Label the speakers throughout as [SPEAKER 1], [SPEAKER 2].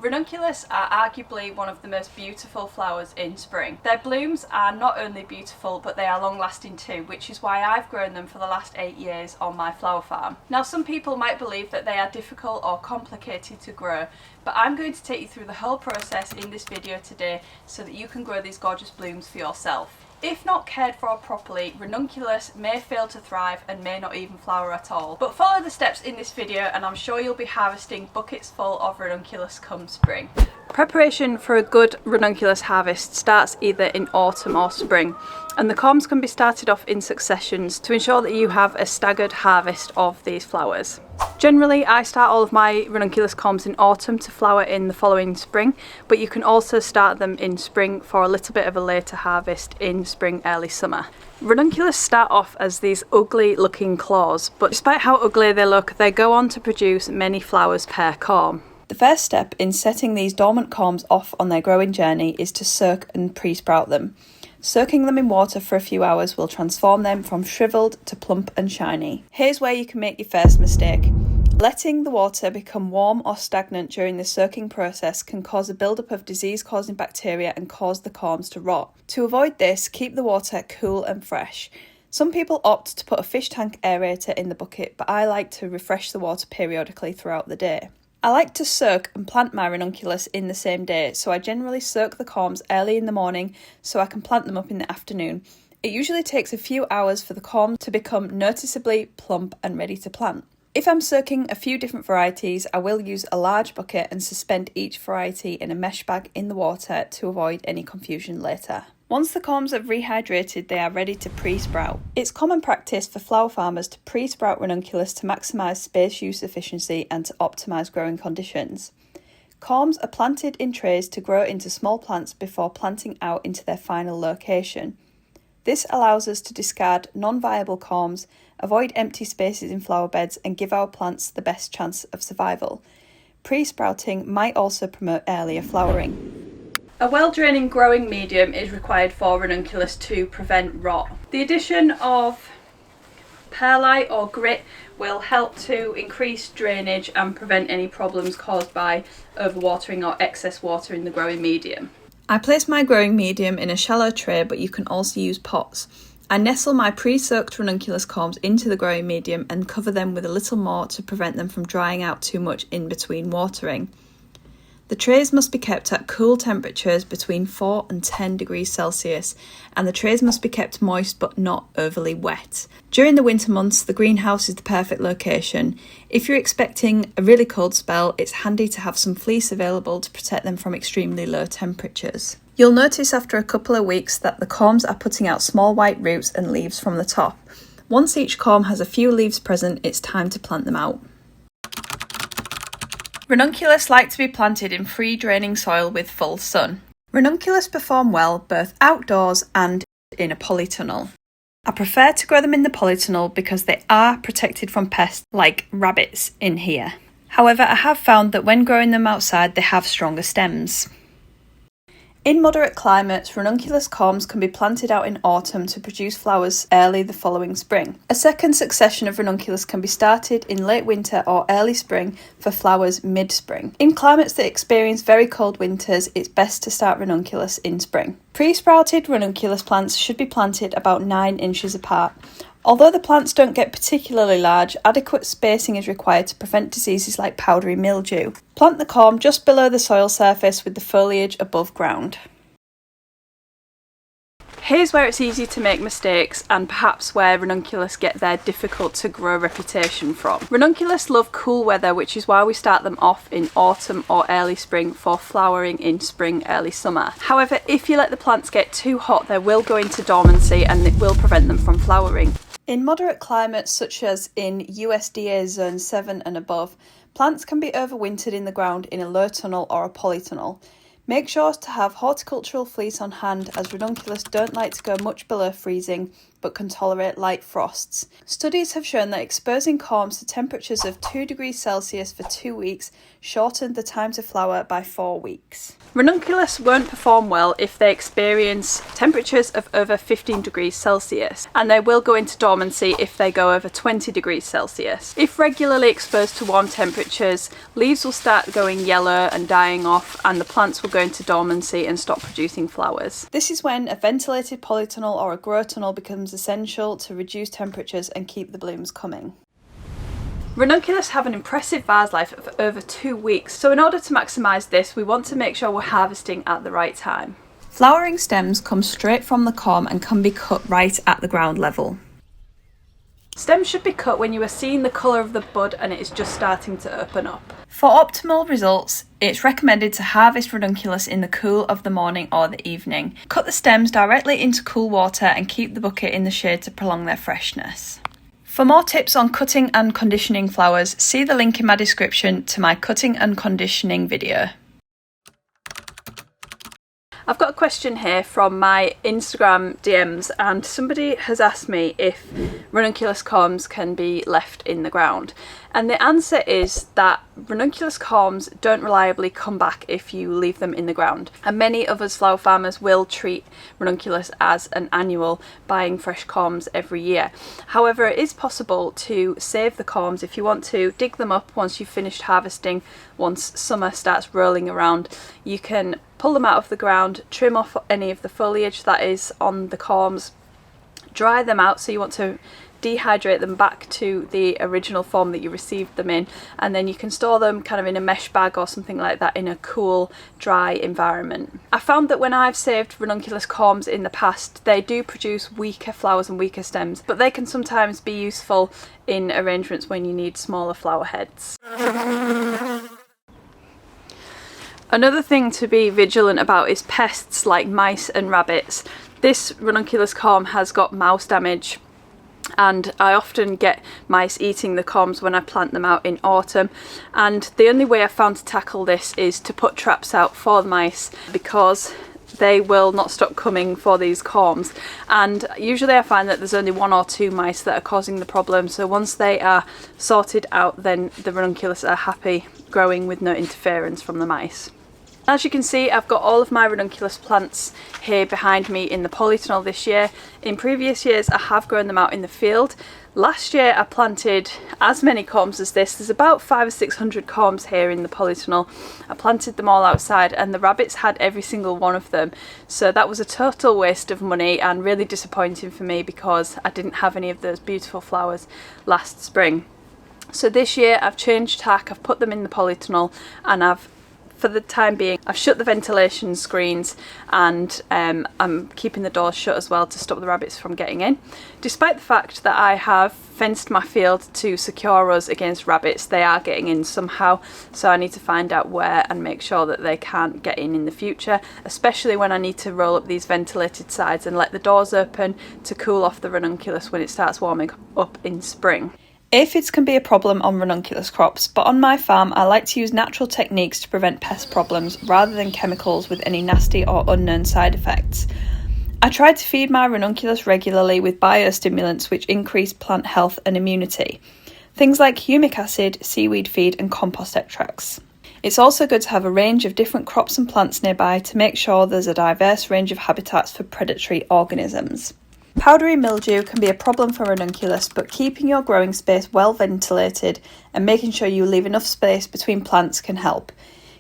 [SPEAKER 1] Ranunculus are arguably one of the most beautiful flowers in spring. Their blooms are not only beautiful, but they are long lasting too, which is why I've grown them for the last 8 years on my flower farm. Now, some people might believe that they are difficult or complicated to grow, but I'm going to take you through the whole process in this video today so that you can grow these gorgeous blooms for yourself. If not cared for properly, ranunculus may fail to thrive and may not even flower at all. But follow the steps in this video and I'm sure you'll be harvesting buckets full of ranunculus come spring. Preparation for a good ranunculus harvest starts either in autumn or spring, and the corms can be started off in successions to ensure that you have a staggered harvest of these flowers. Generally, I start all of my ranunculus corms in autumn to flower in the following spring, but you can also start them in spring for a little bit of a later harvest in spring, early summer. Ranunculus start off as these ugly looking claws, but despite how ugly they look, they go on to produce many flowers per corm. The first step in setting these dormant corms off on their growing journey is to soak and pre-sprout them. Soaking them in water for a few hours will transform them from shriveled to plump and shiny. Here's where you can make your first mistake. Letting the water become warm or stagnant during the soaking process can cause a buildup of disease-causing bacteria and cause the corms to rot. To avoid this, keep the water cool and fresh. Some people opt to put a fish tank aerator in the bucket, but I like to refresh the water periodically throughout the day. I like to soak and plant my ranunculus in the same day, so I generally soak the corms early in the morning so I can plant them up in the afternoon. It usually takes a few hours for the corm to become noticeably plump and ready to plant. If I'm soaking a few different varieties, I will use a large bucket and suspend each variety in a mesh bag in the water to avoid any confusion later. Once the corms have rehydrated, they are ready to pre-sprout. It's common practice for flower farmers to pre-sprout ranunculus to maximise space use efficiency and to optimise growing conditions. Corms are planted in trays to grow into small plants before planting out into their final location. This allows us to discard non-viable corms, avoid empty spaces in flower beds and give our plants the best chance of survival. Pre-sprouting might also promote earlier flowering. A well-draining growing medium is required for ranunculus to prevent rot. The addition of perlite or grit will help to increase drainage and prevent any problems caused by overwatering or excess water in the growing medium. I place my growing medium in a shallow tray, but you can also use pots. I nestle my pre-soaked ranunculus corms into the growing medium and cover them with a little more to prevent them from drying out too much in between watering. The trays must be kept at cool temperatures between 4 and 10 degrees Celsius, and the trays must be kept moist but not overly wet. During the winter months, the greenhouse is the perfect location. If you're expecting a really cold spell, it's handy to have some fleece available to protect them from extremely low temperatures. You'll notice after a couple of weeks that the corms are putting out small white roots and leaves from the top. Once each corm has a few leaves present, it's time to plant them out. Ranunculus like to be planted in free draining soil with full sun. Ranunculus perform well both outdoors and in a polytunnel. I prefer to grow them in the polytunnel because they are protected from pests like rabbits in here. However, I have found that when growing them outside they have stronger stems. In moderate climates, ranunculus corms can be planted out in autumn to produce flowers early the following spring. A second succession of ranunculus can be started in late winter or early spring for flowers mid-spring. In climates that experience very cold winters, it's best to start ranunculus in spring. Pre-sprouted ranunculus plants should be planted about 9 inches apart. Although the plants don't get particularly large, adequate spacing is required to prevent diseases like powdery mildew. Plant the corm just below the soil surface with the foliage above ground. Here's where it's easy to make mistakes and perhaps where ranunculus get their difficult to grow reputation from. Ranunculus love cool weather, which is why we start them off in autumn or early spring for flowering in spring, early summer. However, if you let the plants get too hot, they will go into dormancy and it will prevent them from flowering. In moderate climates such as in USDA Zone 7 and above, plants can be overwintered in the ground in a low tunnel or a polytunnel. Make sure to have horticultural fleece on hand as ranunculus don't like to go much below freezing but can tolerate light frosts. Studies have shown that exposing corms to temperatures of 2 degrees Celsius for 2 weeks shortened the time to flower by 4 weeks. Ranunculus won't perform well if they experience temperatures of over 15 degrees Celsius, and they will go into dormancy if they go over 20 degrees Celsius. If regularly exposed to warm temperatures, leaves will start going yellow and dying off, and the plants will go into dormancy and stop producing flowers. This is when a ventilated polytunnel or a grow tunnel becomes essential to reduce temperatures and keep the blooms coming. Ranunculus have an impressive vase life of over 2 weeks, so in order to maximise this, we want to make sure we're harvesting at the right time. Flowering stems come straight from the corm and can be cut right at the ground level. Stems should be cut when you are seeing the colour of the bud and it is just starting to open up. For optimal results, it's recommended to harvest ranunculus in the cool of the morning or the evening. Cut the stems directly into cool water and keep the bucket in the shade to prolong their freshness. For more tips on cutting and conditioning flowers, see the link in my description to my cutting and conditioning video. I've got a question here from my Instagram DMs, and somebody has asked me if ranunculus corms can be left in the ground. And the answer is that ranunculus corms don't reliably come back if you leave them in the ground. And many of us flower farmers will treat ranunculus as an annual, buying fresh corms every year. However, it is possible to save the corms if you want to dig them up once you've finished harvesting. Once summer starts rolling around, you can pull them out of the ground, trim off any of the foliage that is on the corms, dry them out, so you want to dehydrate them back to the original form that you received them in, and then you can store them kind of in a mesh bag or something like that in a cool, dry environment. I found that when I've saved ranunculus corms in the past, they do produce weaker flowers and weaker stems, but they can sometimes be useful in arrangements when you need smaller flower heads. Another thing to be vigilant about is pests like mice and rabbits. This ranunculus corm has got mouse damage, and I often get mice eating the corms when I plant them out in autumn, and the only way I've found to tackle this is to put traps out for the mice, because they will not stop coming for these corms, and usually I find that there's only 1 or 2 mice that are causing the problem, so once they are sorted out, then the ranunculus are happy growing with no interference from the mice. As you can see, I've got all of my ranunculus plants here behind me in the polytunnel this year. In previous years I have grown them out in the field. Last year I planted as many corms as this. There's about 500 or 600 corms here in the polytunnel. I planted them all outside, and the rabbits had every single one of them. So that was a total waste of money and really disappointing for me, because I didn't have any of those beautiful flowers last spring. So this year I've changed tack, I've put them in the polytunnel, and for the time being, I've shut the ventilation screens, and I'm keeping the doors shut as well to stop the rabbits from getting in. Despite the fact that I have fenced my field to secure us against rabbits, they are getting in somehow, so I need to find out where and make sure that they can't get in the future, especially when I need to roll up these ventilated sides and let the doors open to cool off the ranunculus when it starts warming up in spring. Aphids can be a problem on ranunculus crops, but on my farm I like to use natural techniques to prevent pest problems rather than chemicals with any nasty or unknown side effects. I try to feed my ranunculus regularly with biostimulants which increase plant health and immunity. Things like humic acid, seaweed feed and compost extracts. It's also good to have a range of different crops and plants nearby to make sure there's a diverse range of habitats for predatory organisms. Powdery mildew can be a problem for ranunculus, but keeping your growing space well ventilated and making sure you leave enough space between plants can help.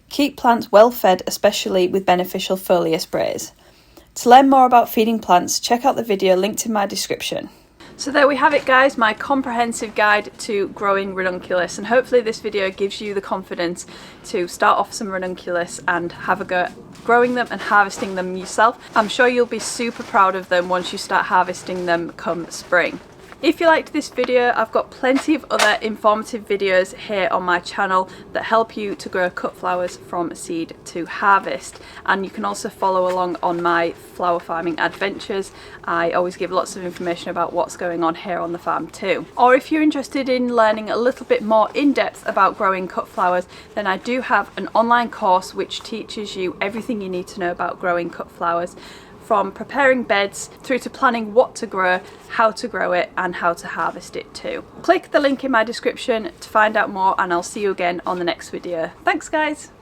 [SPEAKER 1] Keep plants well fed, especially with beneficial foliar sprays. To learn more about feeding plants, check out the video linked in my description. So there we have it guys, my comprehensive guide to growing ranunculus, and hopefully this video gives you the confidence to start off some ranunculus and have a go growing them and harvesting them yourself. I'm sure you'll be super proud of them once you start harvesting them come spring. If you liked this video, I've got plenty of other informative videos here on my channel that help you to grow cut flowers from seed to harvest, and you can also follow along on my flower farming adventures. I always give lots of information about what's going on here on the farm too. Or if you're interested in learning a little bit more in depth about growing cut flowers, then I do have an online course which teaches you everything you need to know about growing cut flowers from preparing beds through to planning what to grow, how to grow it, and how to harvest it too. Click the link in my description to find out more, and I'll see you again on the next video. Thanks guys!